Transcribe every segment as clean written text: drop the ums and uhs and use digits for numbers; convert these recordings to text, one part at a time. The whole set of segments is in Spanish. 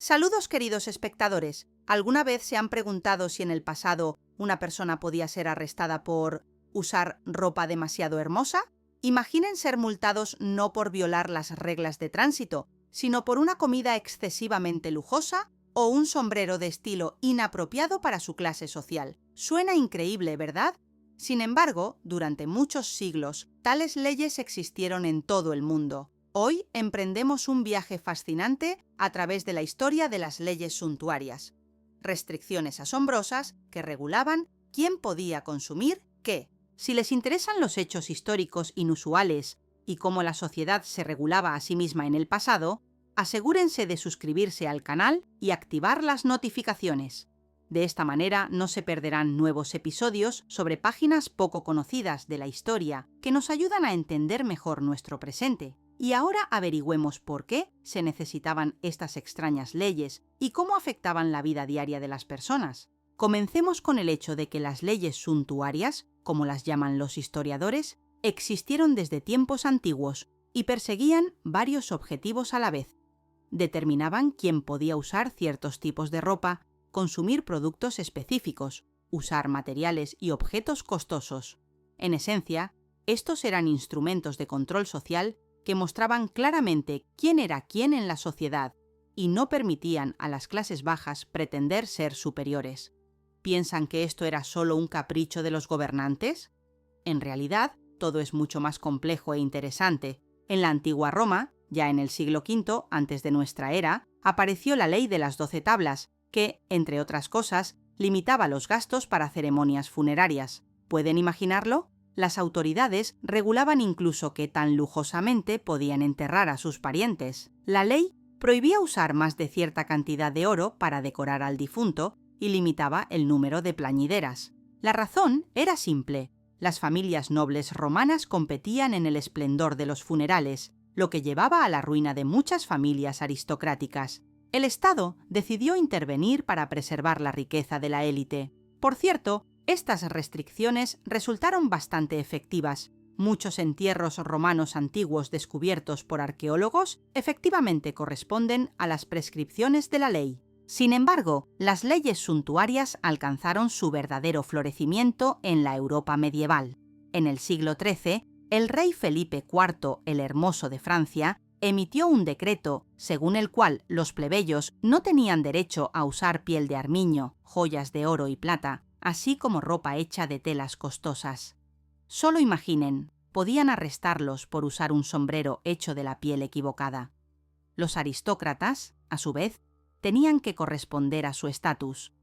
Saludos, queridos espectadores. ¿Alguna vez se han preguntado si en el pasado una persona podía ser arrestada por usar ropa demasiado hermosa? Imaginen ser multados no por violar las reglas de tránsito, sino por una comida excesivamente lujosa o un sombrero de estilo inapropiado para su clase social. Suena increíble, ¿verdad? Sin embargo, durante muchos siglos, tales leyes existieron en todo el mundo. Hoy emprendemos un viaje fascinante a través de la historia de las leyes suntuarias. Restricciones asombrosas que regulaban quién podía consumir qué. Si les interesan los hechos históricos inusuales y cómo la sociedad se regulaba a sí misma en el pasado, asegúrense de suscribirse al canal y activar las notificaciones. De esta manera no se perderán nuevos episodios sobre páginas poco conocidas de la historia que nos ayudan a entender mejor nuestro presente. Y ahora averigüemos por qué se necesitaban estas extrañas leyes y cómo afectaban la vida diaria de las personas. Comencemos con el hecho de que las leyes suntuarias, como las llaman los historiadores, existieron desde tiempos antiguos y perseguían varios objetivos a la vez. Determinaban quién podía usar ciertos tipos de ropa, consumir productos específicos, usar materiales y objetos costosos. En esencia, estos eran instrumentos de control social que mostraban claramente quién era quién en la sociedad y no permitían a las clases bajas pretender ser superiores. ¿Piensan que esto era solo un capricho de los gobernantes? En realidad, todo es mucho más complejo e interesante. En la antigua Roma, ya en el siglo V antes de nuestra era, apareció la ley de las 12 tablas, que, entre otras cosas, limitaba los gastos para ceremonias funerarias. ¿Pueden imaginarlo? Las autoridades regulaban incluso qué tan lujosamente podían enterrar a sus parientes. La ley prohibía usar más de cierta cantidad de oro para decorar al difunto y limitaba el número de plañideras. La razón era simple. Las familias nobles romanas competían en el esplendor de los funerales, lo que llevaba a la ruina de muchas familias aristocráticas. El Estado decidió intervenir para preservar la riqueza de la élite. Por cierto, estas restricciones resultaron bastante efectivas. Muchos entierros romanos antiguos descubiertos por arqueólogos efectivamente corresponden a las prescripciones de la ley. Sin embargo, las leyes suntuarias alcanzaron su verdadero florecimiento en la Europa medieval. En el siglo XIII, el rey Felipe IV el Hermoso de Francia emitió un decreto según el cual los plebeyos no tenían derecho a usar piel de armiño, joyas de oro y plata, así como ropa hecha de telas costosas. Solo imaginen, podían arrestarlos por usar un sombrero hecho de la piel equivocada. Los aristócratas, a su vez, tenían que corresponder a su estatus.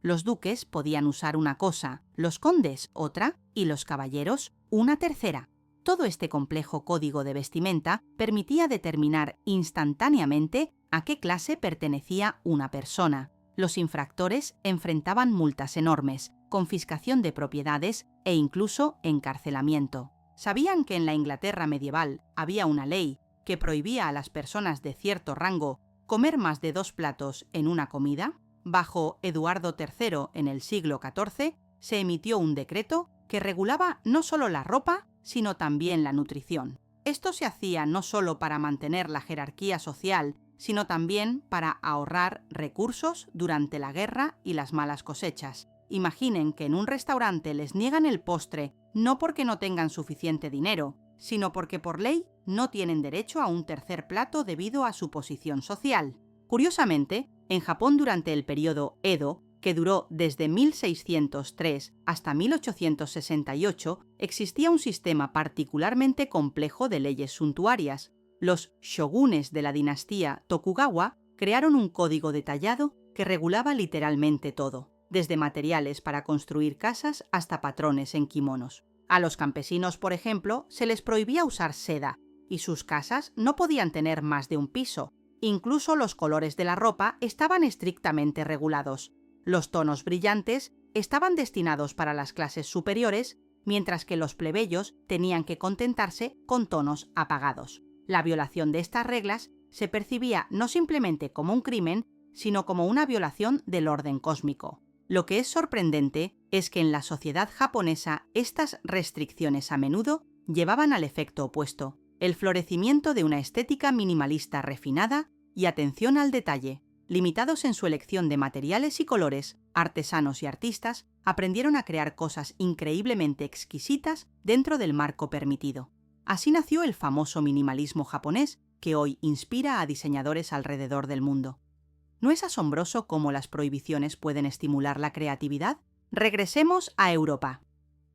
Los duques podían usar una cosa, los condes otra y los caballeros una tercera. Todo este complejo código de vestimenta permitía determinar instantáneamente a qué clase pertenecía una persona. Los infractores enfrentaban multas enormes, confiscación de propiedades e incluso encarcelamiento. ¿Sabían que en la Inglaterra medieval había una ley que prohibía a las personas de cierto rango comer más de 2 platos en una comida? Bajo Eduardo III en el siglo XIV se emitió un decreto que regulaba no solo la ropa, sino también la nutrición. Esto se hacía no solo para mantener la jerarquía social, sino también para ahorrar recursos durante la guerra y las malas cosechas. Imaginen que en un restaurante les niegan el postre no porque no tengan suficiente dinero, sino porque por ley no tienen derecho a un tercer plato debido a su posición social. Curiosamente, en Japón durante el periodo Edo, que duró desde 1603 hasta 1868, existía un sistema particularmente complejo de leyes suntuarias. Los shogunes de la dinastía Tokugawa crearon un código detallado que regulaba literalmente todo, desde materiales para construir casas hasta patrones en kimonos. A los campesinos, por ejemplo, se les prohibía usar seda, y sus casas no podían tener más de un piso. Incluso los colores de la ropa estaban estrictamente regulados. Los tonos brillantes estaban destinados para las clases superiores, mientras que los plebeyos tenían que contentarse con tonos apagados. La violación de estas reglas se percibía no simplemente como un crimen, sino como una violación del orden cósmico. Lo que es sorprendente es que en la sociedad japonesa estas restricciones a menudo llevaban al efecto opuesto, el florecimiento de una estética minimalista refinada y atención al detalle. Limitados en su elección de materiales y colores, artesanos y artistas aprendieron a crear cosas increíblemente exquisitas dentro del marco permitido. Así nació el famoso minimalismo japonés, que hoy inspira a diseñadores alrededor del mundo. ¿No es asombroso cómo las prohibiciones pueden estimular la creatividad? Regresemos a Europa.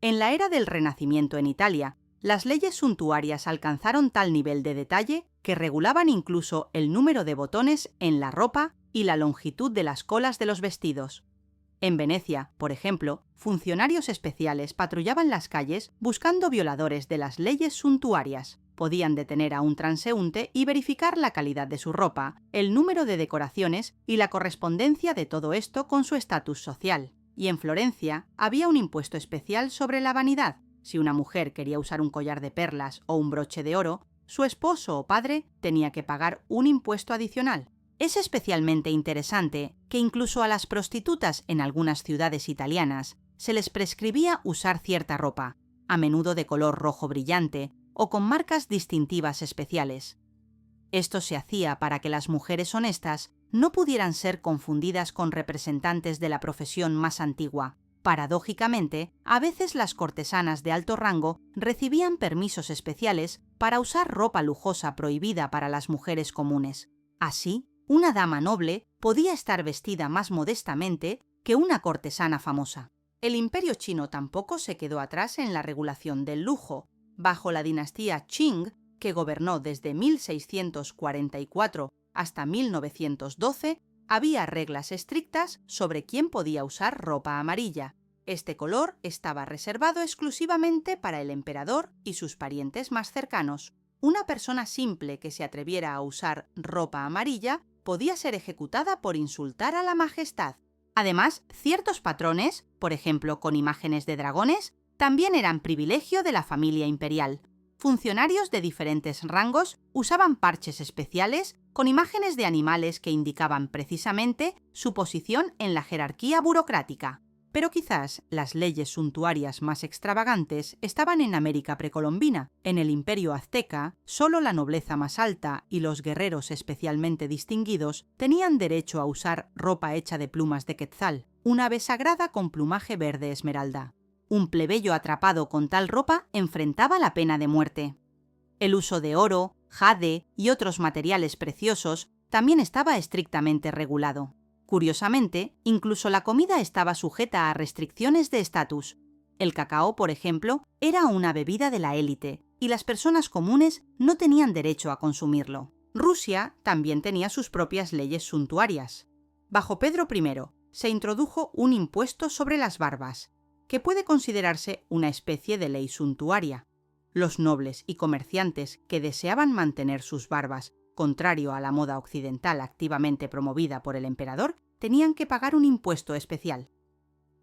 En la era del Renacimiento en Italia, las leyes suntuarias alcanzaron tal nivel de detalle que regulaban incluso el número de botones en la ropa y la longitud de las colas de los vestidos. En Venecia, por ejemplo, funcionarios especiales patrullaban las calles buscando violadores de las leyes suntuarias. Podían detener a un transeúnte y verificar la calidad de su ropa, el número de decoraciones y la correspondencia de todo esto con su estatus social. Y en Florencia había un impuesto especial sobre la vanidad. Si una mujer quería usar un collar de perlas o un broche de oro, su esposo o padre tenía que pagar un impuesto adicional. Es especialmente interesante que incluso a las prostitutas en algunas ciudades italianas se les prescribía usar cierta ropa, a menudo de color rojo brillante o con marcas distintivas especiales. Esto se hacía para que las mujeres honestas no pudieran ser confundidas con representantes de la profesión más antigua. Paradójicamente, a veces las cortesanas de alto rango recibían permisos especiales para usar ropa lujosa prohibida para las mujeres comunes. Así, una dama noble podía estar vestida más modestamente que una cortesana famosa. El Imperio chino tampoco se quedó atrás en la regulación del lujo. Bajo la dinastía Qing, que gobernó desde 1644 hasta 1912, había reglas estrictas sobre quién podía usar ropa amarilla. Este color estaba reservado exclusivamente para el emperador y sus parientes más cercanos. Una persona simple que se atreviera a usar ropa amarilla podía ser ejecutada por insultar a la majestad. Además, ciertos patrones, por ejemplo con imágenes de dragones, también eran privilegio de la familia imperial. Funcionarios de diferentes rangos usaban parches especiales con imágenes de animales que indicaban precisamente su posición en la jerarquía burocrática. Pero quizás las leyes suntuarias más extravagantes estaban en América precolombina. En el Imperio azteca, solo la nobleza más alta y los guerreros especialmente distinguidos tenían derecho a usar ropa hecha de plumas de quetzal, un ave sagrada con plumaje verde esmeralda. Un plebeyo atrapado con tal ropa enfrentaba la pena de muerte. El uso de oro, jade y otros materiales preciosos también estaba estrictamente regulado. Curiosamente, incluso la comida estaba sujeta a restricciones de estatus. El cacao, por ejemplo, era una bebida de la élite, y las personas comunes no tenían derecho a consumirlo. Rusia también tenía sus propias leyes suntuarias. Bajo Pedro I se introdujo un impuesto sobre las barbas, que puede considerarse una especie de ley suntuaria. Los nobles y comerciantes que deseaban mantener sus barbas, contrario a la moda occidental activamente promovida por el emperador, tenían que pagar un impuesto especial.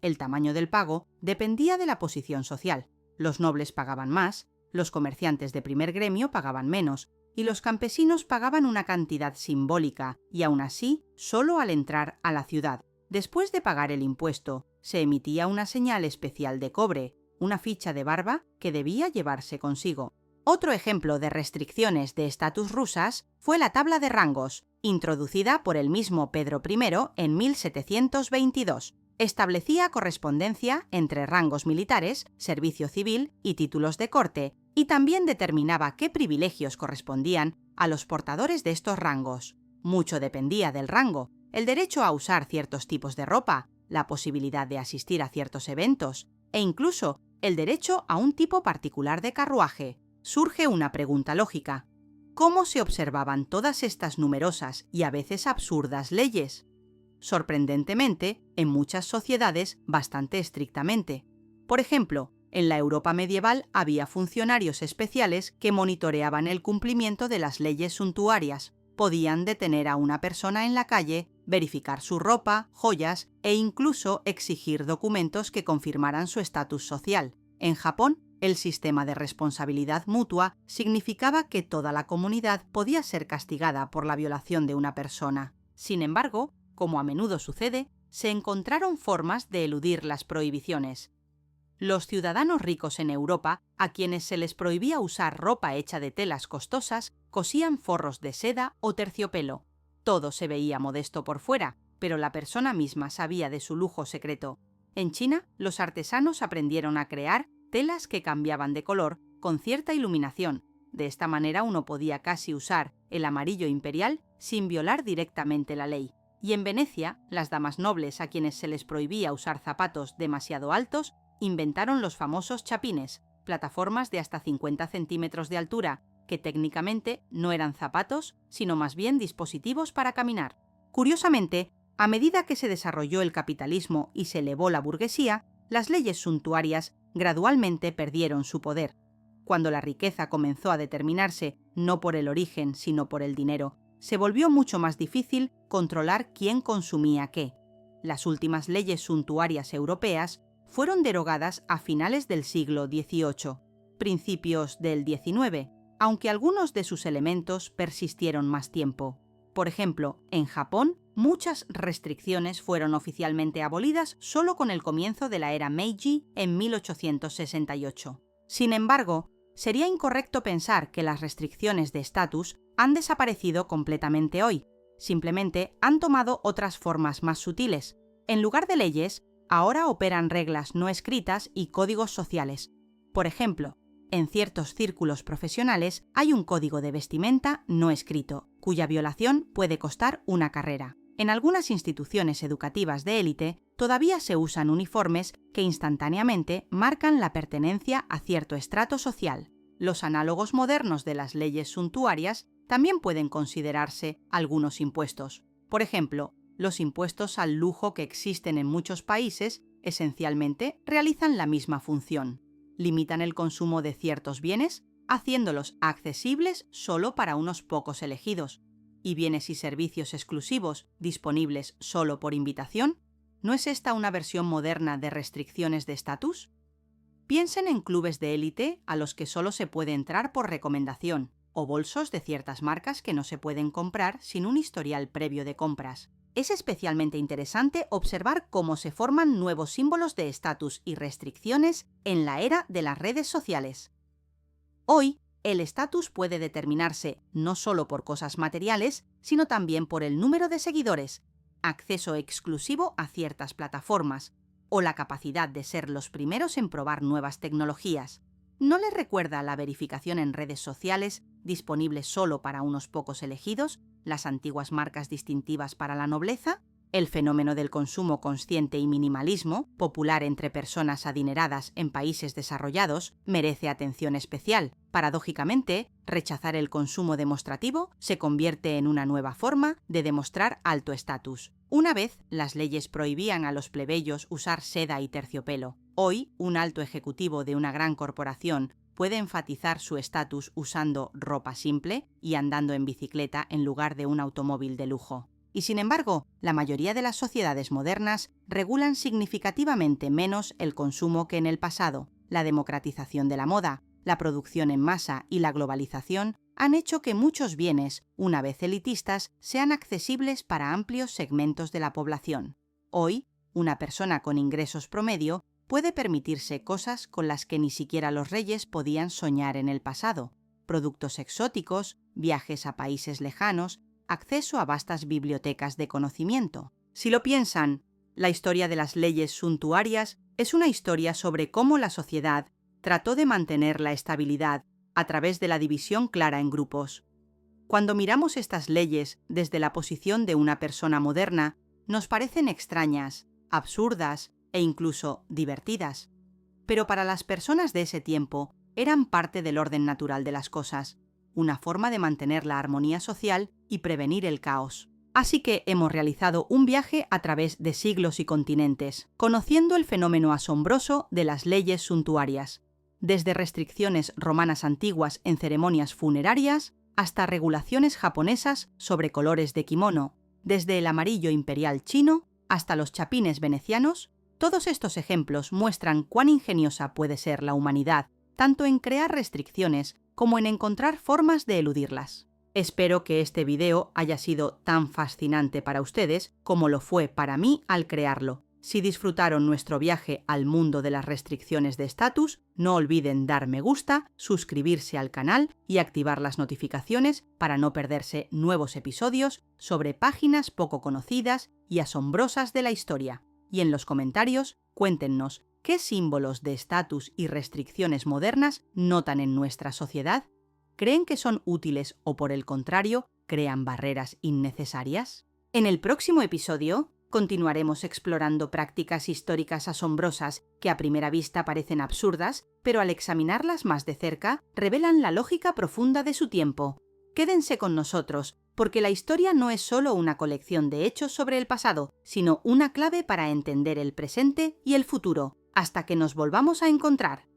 El tamaño del pago dependía de la posición social. Los nobles pagaban más, los comerciantes de primer gremio pagaban menos, y los campesinos pagaban una cantidad simbólica, y aún así, solo al entrar a la ciudad. Después de pagar el impuesto, se emitía una señal especial de cobre, una ficha de barba que debía llevarse consigo. Otro ejemplo de restricciones de estatus rusas fue la tabla de rangos, introducida por el mismo Pedro I en 1722. Establecía correspondencia entre rangos militares, servicio civil y títulos de corte, y también determinaba qué privilegios correspondían a los portadores de estos rangos. Mucho dependía del rango: el derecho a usar ciertos tipos de ropa, la posibilidad de asistir a ciertos eventos, e incluso el derecho a un tipo particular de carruaje. Surge una pregunta lógica: ¿cómo se observaban todas estas numerosas y a veces absurdas leyes? Sorprendentemente, en muchas sociedades bastante estrictamente. Por ejemplo, en la Europa medieval había funcionarios especiales que monitoreaban el cumplimiento de las leyes suntuarias. Podían detener a una persona en la calle, verificar su ropa, joyas e incluso exigir documentos que confirmaran su estatus social. En Japón, el sistema de responsabilidad mutua significaba que toda la comunidad podía ser castigada por la violación de una persona. Sin embargo, como a menudo sucede, se encontraron formas de eludir las prohibiciones. Los ciudadanos ricos en Europa, a quienes se les prohibía usar ropa hecha de telas costosas, cosían forros de seda o terciopelo. Todo se veía modesto por fuera, pero la persona misma sabía de su lujo secreto. En China, los artesanos aprendieron a crear telas que cambiaban de color con cierta iluminación. De esta manera uno podía casi usar el amarillo imperial sin violar directamente la ley. Y en Venecia, las damas nobles a quienes se les prohibía usar zapatos demasiado altos, inventaron los famosos chapines, plataformas de hasta 50 centímetros de altura, que técnicamente no eran zapatos, sino más bien dispositivos para caminar. Curiosamente, a medida que se desarrolló el capitalismo y se elevó la burguesía, las leyes suntuarias gradualmente perdieron su poder. Cuando la riqueza comenzó a determinarse no por el origen, sino por el dinero, se volvió mucho más difícil controlar quién consumía qué. Las últimas leyes suntuarias europeas fueron derogadas a finales del siglo XVIII, principios del XIX, aunque algunos de sus elementos persistieron más tiempo. Por ejemplo, en Japón, muchas restricciones fueron oficialmente abolidas solo con el comienzo de la era Meiji en 1868. Sin embargo, sería incorrecto pensar que las restricciones de estatus han desaparecido completamente hoy. Simplemente han tomado otras formas más sutiles. En lugar de leyes, ahora operan reglas no escritas y códigos sociales. Por ejemplo, en ciertos círculos profesionales hay un código de vestimenta no escrito, cuya violación puede costar una carrera. En algunas instituciones educativas de élite todavía se usan uniformes que instantáneamente marcan la pertenencia a cierto estrato social. Los análogos modernos de las leyes suntuarias también pueden considerarse algunos impuestos. Por ejemplo, los impuestos al lujo que existen en muchos países esencialmente realizan la misma función. Limitan el consumo de ciertos bienes, haciéndolos accesibles solo para unos pocos elegidos. ¿Y bienes y servicios exclusivos disponibles solo por invitación? ¿No es esta una versión moderna de restricciones de estatus? Piensen en clubes de élite a los que solo se puede entrar por recomendación, o bolsos de ciertas marcas que no se pueden comprar sin un historial previo de compras. Es especialmente interesante observar cómo se forman nuevos símbolos de estatus y restricciones en la era de las redes sociales. Hoy, el estatus puede determinarse no solo por cosas materiales, sino también por el número de seguidores, acceso exclusivo a ciertas plataformas, o la capacidad de ser los primeros en probar nuevas tecnologías. ¿No les recuerda la verificación en redes sociales, disponible solo para unos pocos elegidos, las antiguas marcas distintivas para la nobleza? El fenómeno del consumo consciente y minimalismo, popular entre personas adineradas en países desarrollados, merece atención especial. Paradójicamente, rechazar el consumo demostrativo se convierte en una nueva forma de demostrar alto estatus. Una vez, las leyes prohibían a los plebeyos usar seda y terciopelo. Hoy, un alto ejecutivo de una gran corporación puede enfatizar su estatus usando ropa simple y andando en bicicleta en lugar de un automóvil de lujo. Y sin embargo, la mayoría de las sociedades modernas regulan significativamente menos el consumo que en el pasado. La democratización de la moda, la producción en masa y la globalización han hecho que muchos bienes, una vez elitistas, sean accesibles para amplios segmentos de la población. Hoy, una persona con ingresos promedio puede permitirse cosas con las que ni siquiera los reyes podían soñar en el pasado: productos exóticos, viajes a países lejanos, acceso a vastas bibliotecas de conocimiento. Si lo piensan, la historia de las leyes suntuarias es una historia sobre cómo la sociedad trató de mantener la estabilidad a través de la división clara en grupos. Cuando miramos estas leyes desde la posición de una persona moderna, nos parecen extrañas, absurdas e incluso divertidas. Pero para las personas de ese tiempo eran parte del orden natural de las cosas, una forma de mantener la armonía social y prevenir el caos. Así que hemos realizado un viaje a través de siglos y continentes, conociendo el fenómeno asombroso de las leyes suntuarias, desde restricciones romanas antiguas en ceremonias funerarias hasta regulaciones japonesas sobre colores de kimono, desde el amarillo imperial chino hasta los chapines venecianos. Todos estos ejemplos muestran cuán ingeniosa puede ser la humanidad, tanto en crear restricciones como en encontrar formas de eludirlas. Espero que este video haya sido tan fascinante para ustedes como lo fue para mí al crearlo. Si disfrutaron nuestro viaje al mundo de las restricciones de estatus, no olviden dar me gusta, suscribirse al canal y activar las notificaciones para no perderse nuevos episodios sobre páginas poco conocidas y asombrosas de la historia. Y en los comentarios, cuéntenos qué símbolos de estatus y restricciones modernas notan en nuestra sociedad. ¿Creen que son útiles o, por el contrario, crean barreras innecesarias? En el próximo episodio, continuaremos explorando prácticas históricas asombrosas que a primera vista parecen absurdas, pero al examinarlas más de cerca, revelan la lógica profunda de su tiempo. Quédense con nosotros, porque la historia no es solo una colección de hechos sobre el pasado, sino una clave para entender el presente y el futuro. Hasta que nos volvamos a encontrar.